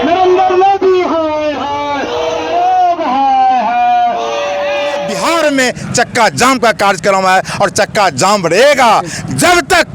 नरेंद्र मोदी बिहार में चक्का जाम का कार्यक्रम है और चक्का जाम रहेगा जब तक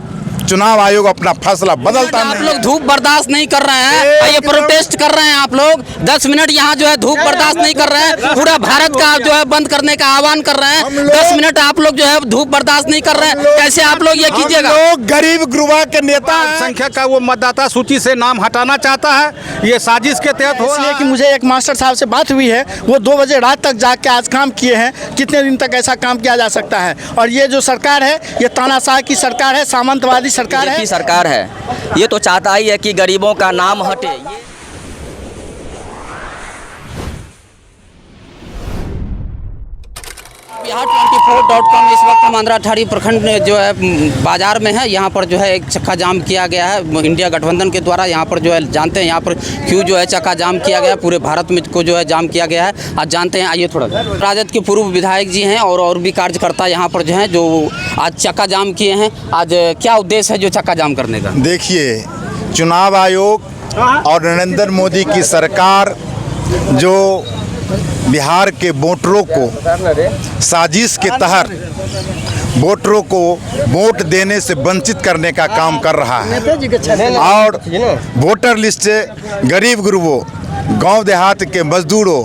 चुनाव आयोग अपना फैसला बदलता आप नहीं लोग है। धूप बर्दाश्त नहीं कर रहे हैं, ये प्रोटेस्ट कर रहे हैं आप लोग 10 मिनट यहाँ जो है धूप बर्दाश्त नहीं कर रहे हैं, पूरा भारत का जो है बंद करने का आह्वान कर रहे हैं। 10 मिनट आप लोग जो है धूप बर्दाश्त नहीं कर रहे हैं, कैसे आप लोग ये कीजिएगा? लोग गरीब गुरबा के नेता संख्या का वो मतदाता सूची से नाम हटाना चाहता है, ये साजिश के तहत हो रहा इसलिए है। कि मुझे एक मास्टर साहब से बात हुई है, वो 2 बजे रात तक जाग के आज काम किए हैं। कितने दिन तक ऐसा काम किया जा सकता है? और ये जो सरकार है ये तानाशाह की सरकार है, सामंतवादी सरकार है। की सरकार है, ये तो चाहता ही है कि गरीबों का नाम हटे। बिहार24.com इस वक्त हम आंध्राठाड़ी प्रखंड में जो है बाजार में है। यहाँ पर जो है एक चक्का जाम किया गया है इंडिया गठबंधन के द्वारा। यहाँ पर जो है जानते हैं यहाँ पर क्यों जो है चक्का जाम किया गया है, पूरे भारत में को जो है जाम किया गया है। आज जानते हैं, आइए थोड़ा। राजद के पूर्व विधायक जी हैं और भी कार्यकर्ता यहाँ पर जो हैं जो आज चक्का जाम किए हैं। आज क्या उद्देश्य है जो चक्का जाम करने का? देखिए, चुनाव आयोग और नरेंद्र मोदी की सरकार जो बिहार के वोटरों को साजिश के तहत वोटरों को वोट देने से वंचित करने का काम कर रहा है और वोटर लिस्ट से गरीब गुरबों, गांव देहात के मजदूरों,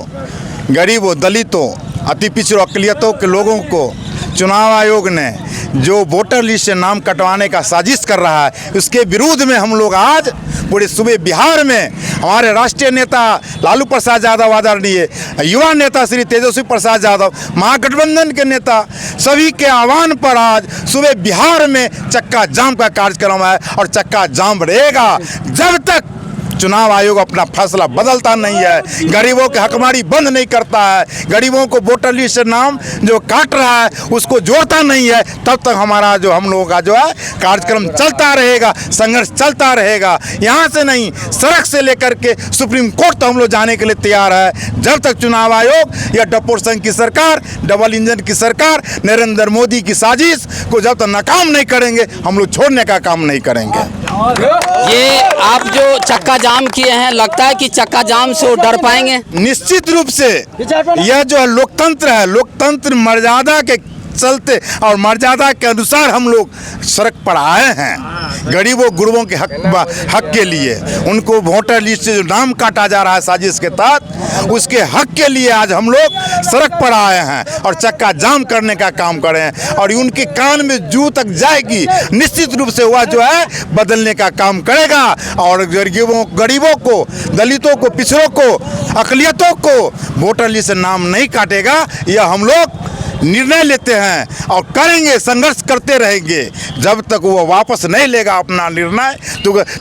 गरीबों, दलितों, अति पिछड़ों, अक़लियतों के लोगों को चुनाव आयोग ने जो वोटर लिस्ट से नाम कटवाने का साजिश कर रहा है, उसके विरोध में हम लोग आज पूरे सूबे बिहार में हमारे राष्ट्रीय नेता लालू प्रसाद यादव, आदरणीय युवा नेता श्री तेजस्वी प्रसाद यादव, महागठबंधन के नेता सभी के आह्वान पर आज सूबे बिहार में चक्का जाम का कार्यक्रम है और चक्का जाम रहेगा जब तक चुनाव आयोग अपना फैसला बदलता नहीं है, गरीबों के हकमारी बंद नहीं करता है, गरीबों को वोटर लिस्ट से नाम जो काट रहा है उसको जोड़ता नहीं है, तब तक हमारा जो हम लोगों का जो है कार्यक्रम चलता रहेगा, संघर्ष चलता रहेगा। यहाँ से नहीं, सड़क से लेकर के सुप्रीम कोर्ट तक हम लोग जाने के लिए तैयार है जब तक चुनाव आयोग या डपोर संघ की सरकार, डबल इंजन की सरकार, नरेंद्र मोदी की साजिश को जब तक नाकाम नहीं करेंगे हम लोग छोड़ने का काम नहीं करेंगे। ये आप जो चक्का जाम किए हैं, लगता है कि चक्का जाम से वो डर पाएंगे? निश्चित रूप से यह जो है लोकतंत्र है, लोकतंत्र मर्यादा के चलते और मर्यादा के अनुसार हम लोग सड़क पर आए हैं। गरीबों गुरबों के हक के लिए, उनको वोटर लिस्ट से जो नाम काटा जा रहा है साजिश के तहत, उसके हक के लिए आज हम लोग सड़क पर आए हैं और चक्का जाम करने का काम कर रहे हैं और उनके कान में जू तक जाएगी, निश्चित रूप से वह जो है बदलने का काम करेगा और गरीबों को, दलितों को, पिछड़ों को, अक़लियतों को वोटर लिस्ट से नाम नहीं काटेगा। यह हम लोग निर्णय लेते हैं और करेंगे, संघर्ष करते रहेंगे जब तक वो वापस नहीं लेगा अपना निर्णय,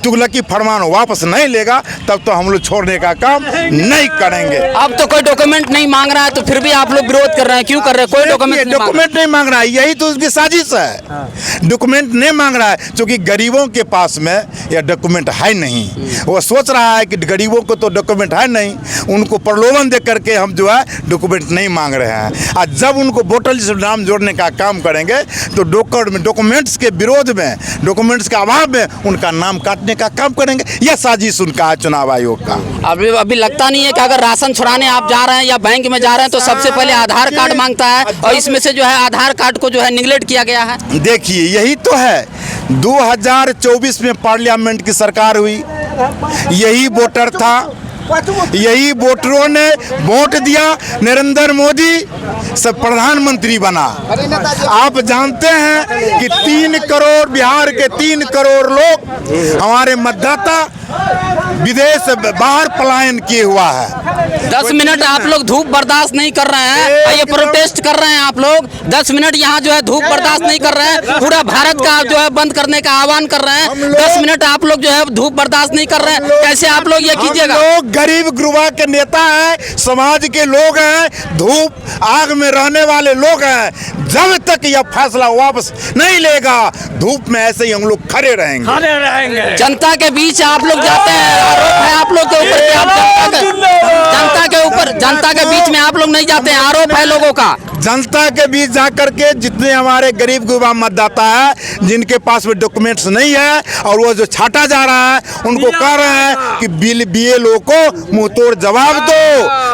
तुगलकी फरमान वापस नहीं लेगा तब तो हम लोग छोड़ने का काम नहीं करेंगे। अब तो कोई डॉक्यूमेंट नहीं मांग रहा है तो फिर भी आप लोग विरोध कर रहे हैं, क्यों कर रहे हैं? कोई डॉक्यूमेंट नहीं मांग रहा है, यही तो उसकी साजिश है। डॉक्यूमेंट नहीं मांग रहा है क्योंकि गरीबों के पास में यह डॉक्यूमेंट है नहीं। वो सोच रहा है कि गरीबों को तो डॉक्यूमेंट है नहीं, उनको प्रलोभन दे करके हम जो है डॉक्यूमेंट नहीं मांग रहे हैं। आज जब उनको वोटर लिस्ट में नाम जोड़ने का काम करेंगे तो डॉक्यूमेंट्स के विरोध में, डॉक्यूमेंट्स के अभाव में उनका नाम काटने का काम करेंगे। यह साजिश उनका है चुनाव आयोग का। अभी लगता नहीं है कि अगर राशन छुड़ाने आप जा रहे हैं या बैंक में जा रहे हैं तो सबसे पहले आधार कार्ड मांगता है और इसमें से जो है आधार कार्ड को जो है निगलेक्ट किया गया है? देखिए, यही तो है, 2024 में पार्लियामेंट की सरकार हुई, यही वोटर था, यही वोटरों ने वोट दिया, नरेंद्र मोदी सब प्रधानमंत्री बना। आप जानते हैं कि 3 करोड़, बिहार के 3 करोड़ लोग हमारे मतदाता विदेश से बाहर पलायन किए हुआ है। 10 मिनट आप लोग धूप बर्दाश्त नहीं कर रहे हैं, ये प्रोटेस्ट कर रहे हैं आप लोग 10 मिनट यहाँ जो है धूप बर्दाश्त नहीं कर रहे हैं, पूरा भारत का जो है बंद करने का आह्वान कर रहे हैं। 10 मिनट आप लोग जो है धूप बर्दाश्त नहीं कर रहे हैं, कैसे आप लोग ये कीजिएगा? लोग गरीब गुरबा के नेता हैं, समाज के लोग हैं, धूप आग में रहने वाले लोग हैं। जब तक यह फैसला वापस नहीं लेगा धूप में ऐसे ही हम लोग खड़े रहेंगे। जनता के बीच आप लोग जाते हैं, आरोप है आप लोग के ऊपर कि आप जनता के बीच में आप लोग नहीं जाते हैं, आरोप है लोगों का। जनता के बीच जा करके जितने हमारे गरीब गुरबा मतदाता है जिनके पास में डॉक्यूमेंट्स नहीं है और वो जो छाटा जा रहा है उनको कह रहे हैं कि BLO को मुंह तोड़ जवाब दो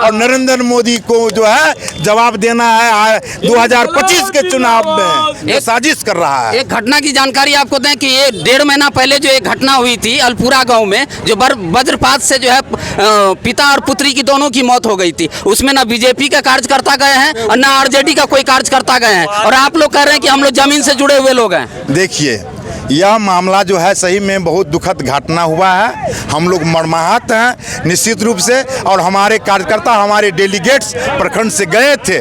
और नरेंद्र मोदी को जो है जवाब देना है 2025 के चुनाव में। ये साजिश कर रहा है। एक घटना की जानकारी आपको दें कि ये 1.5 महीना पहले जो एक घटना हुई थी अल्पुरा गांव में, जो वज्रपात से जो है पिता और पुत्री की दोनों की मौत हो गई थी। उसमें ना बीजेपी का कार्यकर्ता गए हैं और ना आरजेडी का कोई कार्यकर्ता गए हैं, और आप लोग कह रहे हैं कि हम लोग जमीन से जुड़े हुए लोग हैं। देखिए, यह मामला जो है सही में बहुत दुखद घटना हुआ है। हम लोग मर्माहत हैं निश्चित रूप से, और हमारे कार्यकर्ता हमारे डेलीगेट्स प्रखंड से गए थे,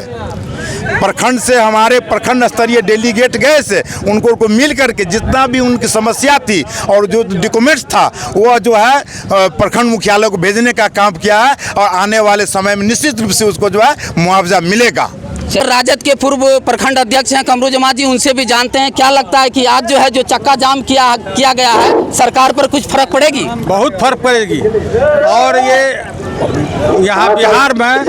प्रखंड से हमारे प्रखंड स्तरीय डेलीगेट गए से उनको मिल करके जितना भी उनकी समस्या थी और जो डॉक्यूमेंट्स था वो जो है प्रखंड मुख्यालय को भेजने का काम किया है, और आने वाले समय में निश्चित रूप से उसको जो है मुआवजा मिलेगा। राजद के पूर्व प्रखंड अध्यक्ष हैं कमरू जमात जी, उनसे भी जानते हैं क्या लगता है कि आज जो है जो चक्का जाम किया गया है, सरकार पर कुछ फर्क पड़ेगी? बहुत फर्क पड़ेगी। और ये यहाँ बिहार में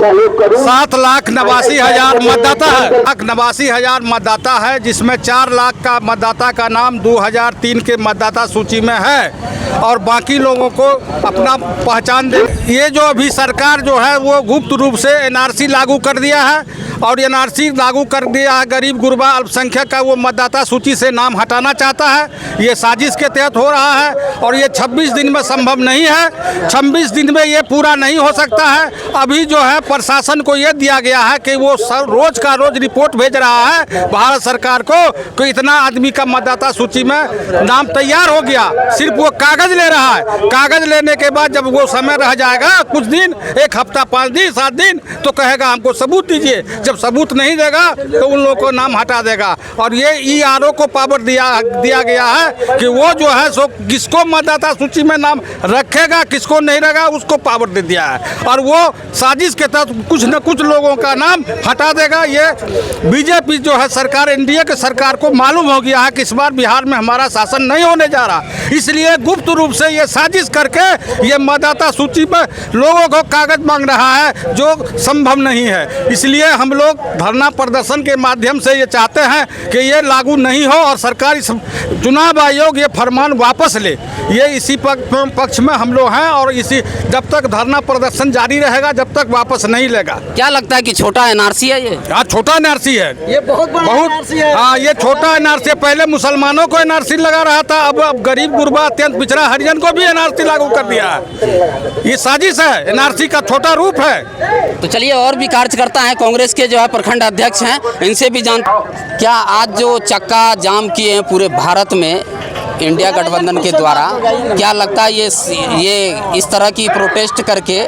7,89,000 मतदाता है, 7,89,000 मतदाता है, जिसमें 4 लाख का मतदाता का नाम 2003 के मतदाता सूची में है, और बाकी लोगों को अपना पहचान दे। ये जो अभी सरकार जो है वो गुप्त रूप से NRC लागू कर दिया है, और NRC लागू कर दिया है गरीब गुरबा अल्पसंख्यक का वो मतदाता सूची से नाम हटाना चाहता है। ये साजिश के तहत हो रहा है, और ये 26 दिन में संभव नहीं है। 26 दिन में ये पूरा नहीं हो सकता है। अभी जो है प्रशासन को ये दिया गया है कि वो रोज का रोज रिपोर्ट भेज रहा है भारत सरकार को कि इतना आदमी का मतदाता सूची में नाम तैयार हो गया, सिर्फ वो कागज ले रहा है। कागज लेने के बाद जब वो समय रह जाएगा कुछ दिन, 1 हफ्ता, 5 दिन, 7 दिन, तो कहेगा हमको सबूत दीजिए। जब सबूत नहीं देगा तो उन लोगों को नाम हटा देगा। और ये ERO को पावर दिया गया है कि वो जो है सो किसको मतदाता सूची में नाम रखेगा, किसको नहीं रखेगा, उसको पावर दे दिया है, और वो साजिश के तहत कुछ न कुछ लोगों का नाम हटा देगा। ये बीजेपी जो है सरकार, NDA के सरकार को मालूम हो गया है कि इस बार बिहार में हमारा शासन नहीं होने जा रहा, इसलिए गुप्त रूप से ये साजिश करके ये मतदाता सूची पर लोगों को कागज मांग रहा है, जो संभव नहीं है। इसलिए हम लोग धरना प्रदर्शन के माध्यम से ये चाहते हैं कि ये लागू नहीं हो, और सरकार इस चुनाव आयोग ये फरमान वापस ले। ये इसी पक्ष में हम लोग हैं, और इसी जब तक धरना प्रदर्शन जारी रहेगा जब तक वापस नहीं लेगा। क्या लगता है कि छोटा NRC है ये? हाँ, छोटा NRC है ये, बहुत NRC है। हाँ, ये छोटा NRC है। पहले मुसलमानों को NRC लगा रहा था, अब गरीब गुरबा अत्यंत पिछड़ा हरिजन को भी NRC लागू कर दिया है। ये साजिश है, NRC का छोटा रूप है। तो चलिए, और भी कार्यकर्ता हैं कांग्रेस के जो है प्रखंड अध्यक्ष हैं, इनसे भी जान। क्या आज जो चक्का जाम किए हैं पूरे भारत में इंडिया गठबंधन के द्वारा, क्या लगता है ये इस तरह की प्रोटेस्ट करके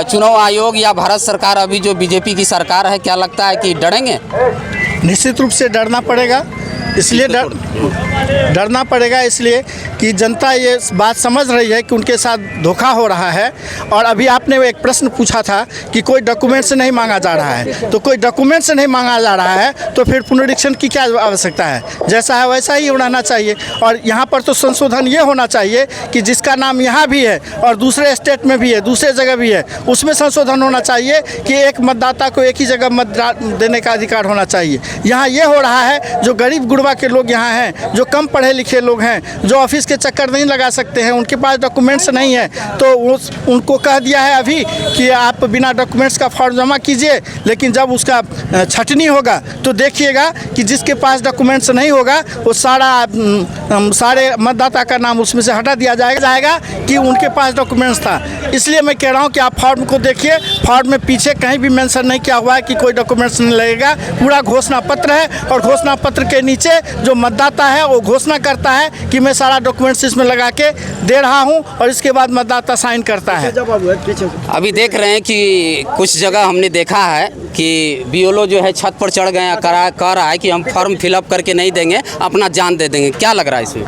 चुनाव आयोग या भारत सरकार, अभी जो बीजेपी की सरकार है, क्या लगता है कि डरेंगे? निश्चित रूप से डरना पड़ेगा। इसलिए डरना पड़ेगा इसलिए कि जनता ये बात समझ रही है कि उनके साथ धोखा हो रहा है। और अभी आपने एक प्रश्न पूछा था कि कोई डॉक्यूमेंट्स नहीं मांगा जा रहा है, तो कोई डॉक्यूमेंट्स नहीं मांगा जा रहा है तो फिर पुनरीक्षण की क्या आवश्यकता है? जैसा है वैसा ही होना चाहिए। और यहाँ पर तो संशोधन ये होना चाहिए कि जिसका नाम यहाँ भी है और दूसरे स्टेट में भी है, दूसरे जगह भी है, उसमें संशोधन होना चाहिए कि एक मतदाता को एक ही जगह मत देने का अधिकार होना चाहिए। यहाँ ये हो रहा है, जो गरीब गुरबा के लोग यहाँ हैं, जो कम पढ़े लिखे लोग हैं, जो ऑफिस के चक्कर नहीं लगा सकते हैं, उनके पास डॉक्यूमेंट्स नहीं है, तो उनको कह दिया है अभी कि आप बिना डॉक्यूमेंट्स का फॉर्म जमा कीजिए। लेकिन जब उसका छटनी होगा तो देखिएगा कि जिसके पास डॉक्यूमेंट्स नहीं होगा वो सारे मतदाता का नाम उसमें से हटा दिया जाएगा कि उनके पास डॉक्यूमेंट्स था। इसलिए मैं कह रहा हूँ कि आप फॉर्म को देखिए, फॉर्म में पीछे कहीं भी मेंशन नहीं किया हुआ है कि कोई डॉक्यूमेंट्स नहीं लगेगा। पूरा घोषणा पत्र है, और घोषणा पत्र के नीचे जो मतदाता है वो घोषणा करता है कि मैं सारा डॉक्यूमेंट्स इसमें लगा के दे रहा हूं, और इसके बाद मतदाता साइन करता है। अभी देख रहे हैं कि कुछ जगह हमने देखा है कि BLO जो है छत पर चढ़ गए, कह रहा है कि हम फॉर्म फिलअप करके नहीं देंगे, अपना जान दे देंगे। क्या लग रहा है इसमें?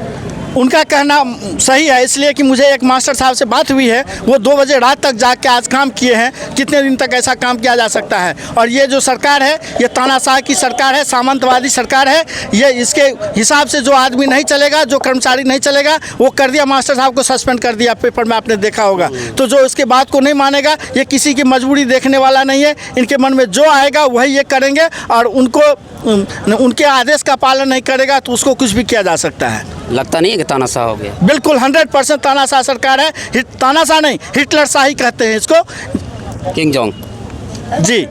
उनका कहना सही है, इसलिए कि मुझे एक मास्टर साहब से बात हुई है, वो 2 बजे रात तक जाग के आज काम किए हैं। कितने दिन तक ऐसा काम किया जा सकता है? और ये जो सरकार है, ये तानाशाह की सरकार है, सामंतवादी सरकार है। ये इसके हिसाब से जो आदमी नहीं चलेगा, जो कर्मचारी नहीं चलेगा, वो कर दिया, मास्टर साहब को सस्पेंड कर दिया, पेपर में आपने देखा होगा। तो जो इसके बात को नहीं मानेगा, ये किसी की मजबूरी देखने वाला नहीं है। इनके मन में जो आएगा वही ये करेंगे, और उनके आदेश का पालन नहीं करेगा तो उसको कुछ भी किया जा सकता है। लगता नहीं है कि तानाशाह हो गया? बिल्कुल 100% तानाशाह सरकार है। तानाशाह नहीं, हिटलर शाही कहते हैं इसको। किंग जोंग जी।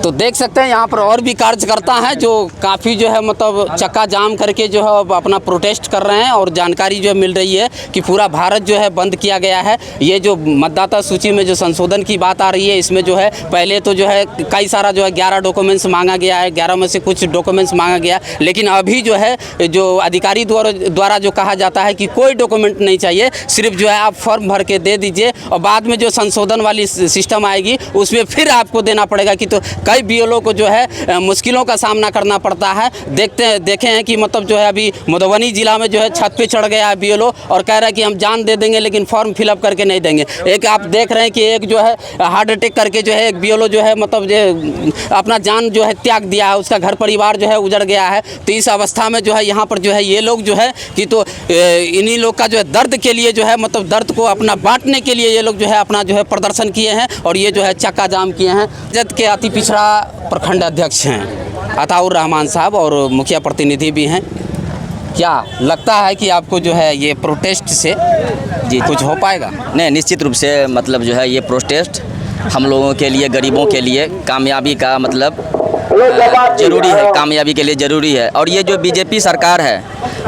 तो देख सकते हैं यहाँ पर और भी कार्यकर्ता हैं जो काफ़ी जो है मतलब चक्का जाम करके जो है अपना प्रोटेस्ट कर रहे हैं। और जानकारी जो है मिल रही है कि पूरा भारत जो है बंद किया गया है। ये जो मतदाता सूची में जो संशोधन की बात आ रही है, इसमें जो है पहले तो जो है कई सारा जो है 11 डॉक्यूमेंट्स मांगा गया है, 11 में से कुछ डॉक्यूमेंट्स मांगा गया, लेकिन अभी जो है जो अधिकारी द्वारा जो कहा जाता है कि कोई डॉक्यूमेंट नहीं चाहिए, सिर्फ जो है आप फॉर्म भर के दे दीजिए और बाद में जो संशोधन वाली सिस्टम आएगी उसमें फिर आपको देना पड़ेगा। कि तो कई बीएलओ को जो है मुश्किलों का सामना करना पड़ता है। देखे हैं कि मतलब जो है अभी मधुबनी जिला में जो है छत पे चढ़ गया है बीएलओ और कह रहा है कि हम जान दे देंगे लेकिन फॉर्म फिलअप करके नहीं देंगे। एक आप देख रहे हैं कि एक जो है हार्ट अटैक करके जो है एक बीएलओ जो है मतलब जो अपना जान जो है त्याग दिया है, उसका घर परिवार जो है उजड़ गया है। तो इस अवस्था में जो है यहाँ पर जो है ये लोग जो है कि तो इन्हीं लोग का जो है दर्द के लिए जो है मतलब दर्द को अपना बांटने के लिए ये लोग जो है अपना जो है प्रदर्शन किए हैं और ये जो है चक्का जाम किए हैं। जद के अति पिछड़ा प्रखंड अध्यक्ष हैं अताउर रहमान साहब और मुखिया प्रतिनिधि भी हैं। क्या लगता है कि आपको जो है ये प्रोटेस्ट से जी कुछ हो पाएगा? नहीं, निश्चित रूप से मतलब जो है ये प्रोटेस्ट हम लोगों के लिए, गरीबों के लिए कामयाबी का मतलब ज़रूरी है, कामयाबी के लिए ज़रूरी है। और ये जो बीजेपी सरकार है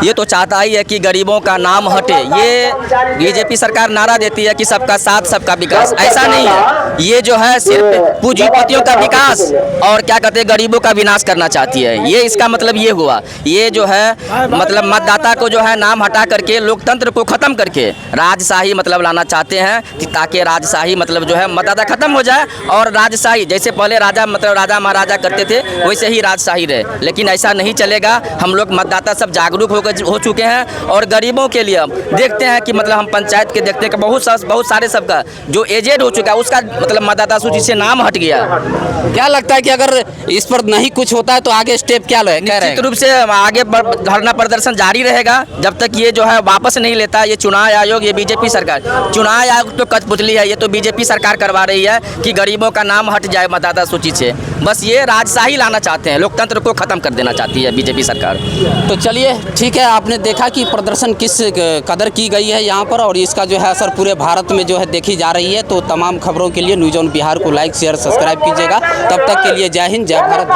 ये तो चाहता ही है कि गरीबों का नाम हटे। ये बीजेपी सरकार नारा देती है कि सबका साथ सबका विकास, ऐसा नहीं है। ये जो है सिर्फ पूंजीपतियों का विकास और क्या कहते हैं गरीबों का विनाश करना चाहती है। ये इसका मतलब ये हुआ। ये जो है मतलब मतदाता को जो है नाम हटा करके लोकतंत्र को ख़त्म करके राजशाही मतलब लाना चाहते हैं कि ताकि राजशाही मतलब जो है मतदाता ख़त्म हो जाए और राजशाही जैसे पहले राजा मतलब राजा महाराजा करते थे वैसे ही राजशाही रहे। लेकिन ऐसा नहीं चलेगा। हम लोग मतदाता सब जागरूक हो चुके हैं और गरीबों के लिए देखते हैं कि मतलब हम पंचायत के देखते हैं कि बहुत सारे सबका जो एजेड हो चुका है उसका मतलब मतदाता सूची से नाम हट गया। क्या लगता है कि अगर इस पर नहीं कुछ होता है तो आगे स्टेप क्या है? निश्चित रूप से आगे धरना प्रदर्शन जारी रहेगा जब तक ये जो है वापस नहीं लेता। ये चुनाव आयोग, ये बीजेपी सरकार, चुनाव आयोग तो कठपुतली है। ये तो बीजेपी सरकार करवा रही है कि गरीबों का नाम हट जाए मतदाता सूची से। बस ये राजशाही लाना चाहते हैं, लोकतंत्र को खत्म कर देना चाहती है बीजेपी सरकार। तो चलिए ठीक है, आपने देखा कि प्रदर्शन किस कदर की गई है यहाँ पर और इसका जो है असर पूरे भारत में जो है देखी जा रही है। तो तमाम खबरों के लिए न्यूज़ ऑन बिहार को लाइक शेयर सब्सक्राइब कीजिएगा। तब तक के लिए जय हिंद, जय भारत।